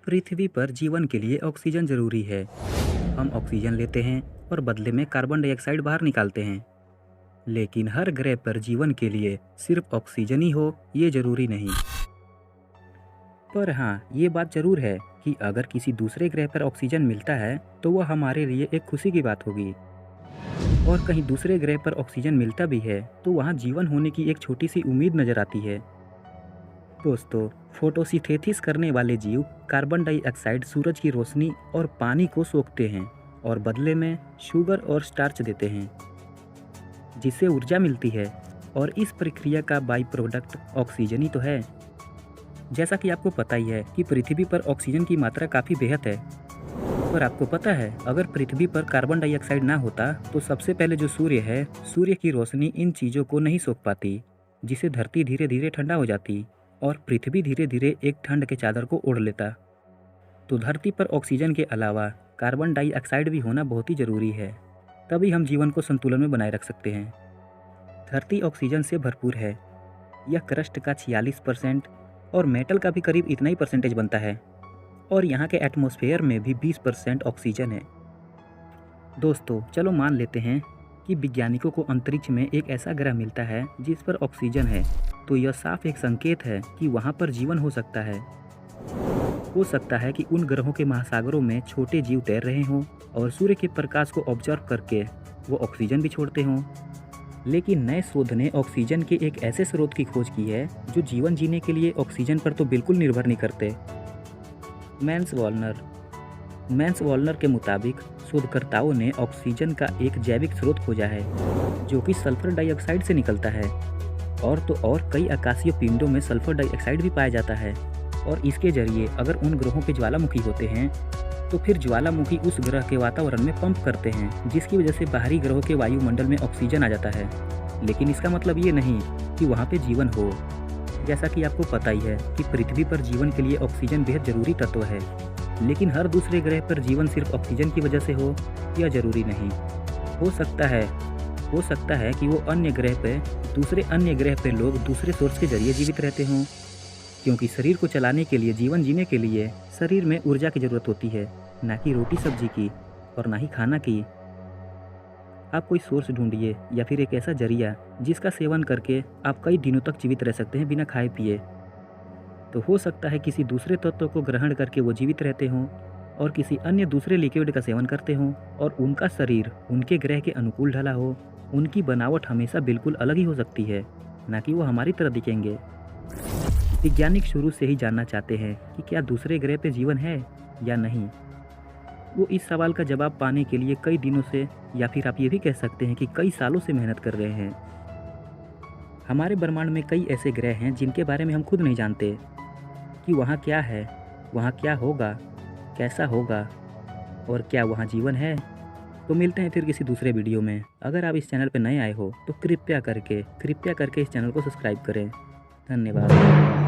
पृथ्वी पर जीवन के लिए ऑक्सीजन जरूरी है। हम ऑक्सीजन लेते हैं और बदले में कार्बन डाइऑक्साइड बाहर निकालते हैं। लेकिन हर ग्रह पर जीवन के लिए सिर्फ ऑक्सीजन ही हो ये जरूरी नहीं। पर हाँ, ये बात जरूर है कि अगर किसी दूसरे ग्रह पर ऑक्सीजन मिलता है तो वह हमारे लिए एक खुशी की बात होगी। और कहीं दूसरे ग्रह पर ऑक्सीजन मिलता भी है तो वहाँ जीवन होने की एक छोटी सी उम्मीद नजर आती है। दोस्तों, फोटोसिंथेसिस करने वाले जीव कार्बन डाइऑक्साइड, सूरज की रोशनी और पानी को सोखते हैं और बदले में शुगर और स्टार्च देते हैं, जिससे ऊर्जा मिलती है। और इस प्रक्रिया का बाई प्रोडक्ट ऑक्सीजन ही तो है। जैसा कि आपको पता ही है कि पृथ्वी पर ऑक्सीजन की मात्रा काफ़ी बेहद है। पर आपको पता है, अगर पृथ्वी पर कार्बन डाइऑक्साइड ना होता तो सबसे पहले जो सूर्य है, सूर्य की रोशनी इन चीज़ों को नहीं सोख पाती, जिससे धरती धीरे धीरे ठंडा हो जाती और पृथ्वी धीरे धीरे एक ठंड के चादर को ओढ़ लेता। तो धरती पर ऑक्सीजन के अलावा कार्बन डाइऑक्साइड भी होना बहुत ही ज़रूरी है, तभी हम जीवन को संतुलन में बनाए रख सकते हैं। धरती ऑक्सीजन से भरपूर है। यह क्रस्ट का 46% और मेटल का भी करीब इतना ही परसेंटेज बनता है। और यहाँ के एटमॉस्फेयर में भी 20% ऑक्सीजन है। दोस्तों, चलो मान लेते हैं कि वैज्ञानिकों को अंतरिक्ष में एक ऐसा ग्रह मिलता है जिस पर ऑक्सीजन है, तो यह साफ एक संकेत है कि वहाँ पर जीवन हो सकता है। हो सकता है कि उन ग्रहों के महासागरों में छोटे जीव तैर रहे हों और सूर्य के प्रकाश को ऑब्जर्व करके वो ऑक्सीजन भी छोड़ते हों। लेकिन नए शोध ने ऑक्सीजन के एक ऐसे स्रोत की खोज की है जो जीवन जीने के लिए ऑक्सीजन पर तो बिल्कुल निर्भर नहीं करते। मैन्स वॉलनर के मुताबिक शोधकर्ताओं ने ऑक्सीजन का एक जैविक स्रोत खोजा है जो कि सल्फर डाइऑक्साइड से निकलता है। और तो और कई आकाशीय पिंडों में सल्फर डाइऑक्साइड भी पाया जाता है। और इसके जरिए अगर उन ग्रहों पे ज्वालामुखी होते हैं तो फिर ज्वालामुखी उस ग्रह के वातावरण में पंप करते हैं, जिसकी वजह से बाहरी ग्रहों के वायुमंडल में ऑक्सीजन आ जाता है। लेकिन इसका मतलब ये नहीं कि वहाँ पे जीवन हो। जैसा कि आपको पता ही है कि पृथ्वी पर जीवन के लिए ऑक्सीजन बेहद जरूरी तत्व है। लेकिन हर दूसरे ग्रह पर जीवन सिर्फ ऑक्सीजन की वजह से हो यह जरूरी नहीं। हो सकता है कि वो दूसरे अन्य ग्रह पे लोग दूसरे सोर्स के जरिए जीवित रहते हों, क्योंकि शरीर को चलाने के लिए, जीवन जीने के लिए शरीर में ऊर्जा की ज़रूरत होती है, ना कि रोटी सब्जी की और ना ही खाना की। आप कोई सोर्स ढूंढिए या फिर एक ऐसा जरिया जिसका सेवन करके आप कई दिनों तक जीवित रह सकते हैं बिना खाए पिए। तो हो सकता है किसी दूसरे तत्व को ग्रहण करके वो जीवित रहते हों और किसी अन्य दूसरे लिक्विड का सेवन करते हों और उनका शरीर उनके ग्रह के अनुकूल ढला हो। उनकी बनावट हमेशा बिल्कुल अलग ही हो सकती है, ना कि वो हमारी तरह दिखेंगे। वैज्ञानिक शुरू से ही जानना चाहते हैं कि क्या दूसरे ग्रह पे जीवन है या नहीं। वो इस सवाल का जवाब पाने के लिए कई दिनों से, या फिर आप ये भी कह सकते हैं कि कई सालों से मेहनत कर रहे हैं। हमारे ब्रह्मांड में कई ऐसे ग्रह हैं जिनके बारे में हम खुद नहीं जानते कि वहाँ क्या है, वहाँ क्या होगा, कैसा होगा और क्या वहाँ जीवन है। तो मिलते हैं फिर किसी दूसरे वीडियो में। अगर आप इस चैनल पर नए आए हो तो कृपया करके इस चैनल को सब्सक्राइब करें। धन्यवाद।